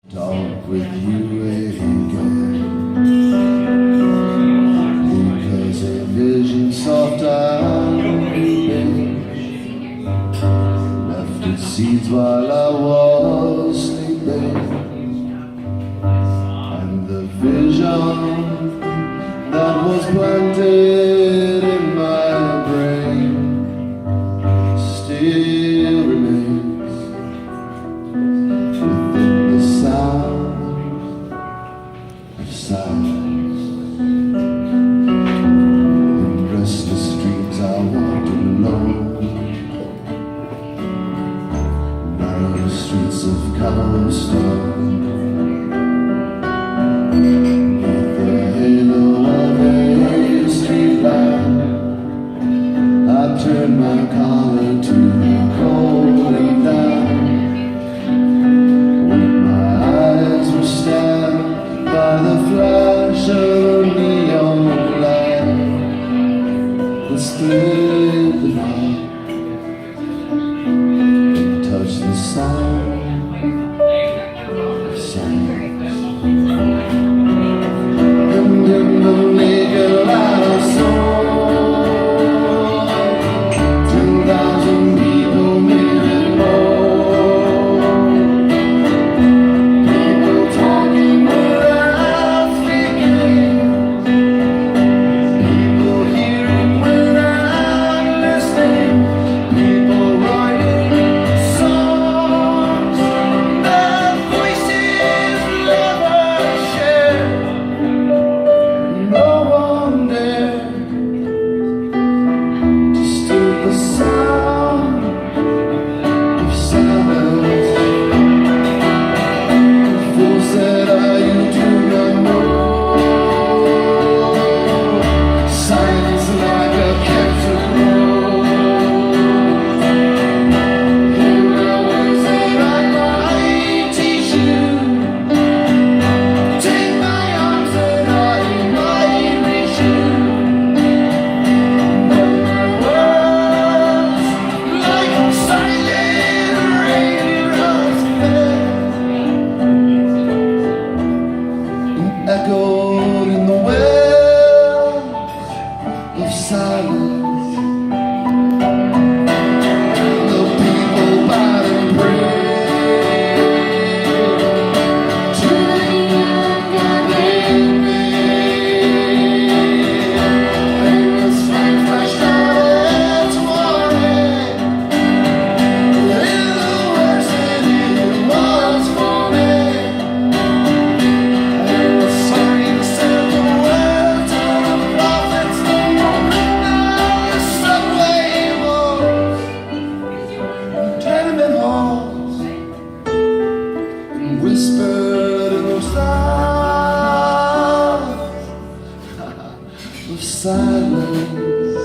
Talk with you again, because a vision soft and weeping left its seeds while I was sleeping, and the vision that was planted in my brain still remains within the sound of silence. In restless dreams I walked alone, narrow streets of cobblestone, beneath the halo of a street lamp. I turned my collar to the cold and down, when my eyes were stabbed by the flash of a neon light that split the night and touched the sound of silence. And in the naked light I saw 10,000 people, maybe more. People talking without speaking, people hearing without listening, people writing songs their voices never share. No one dared disturb the sound of silence. The fool said, you do not know silence like a cancer grows. Here are words that I might teach you. Take my arms and I might reach you. But my words, like silent raindrops, fell and echoed in the wells of silence. The people bowed and prayed to the young God they made. And the sun flashed out its warning in the words that it was for me. And the sign said the words of the prophets on the subway walls and tenement halls, and whispered in those sounds of silence.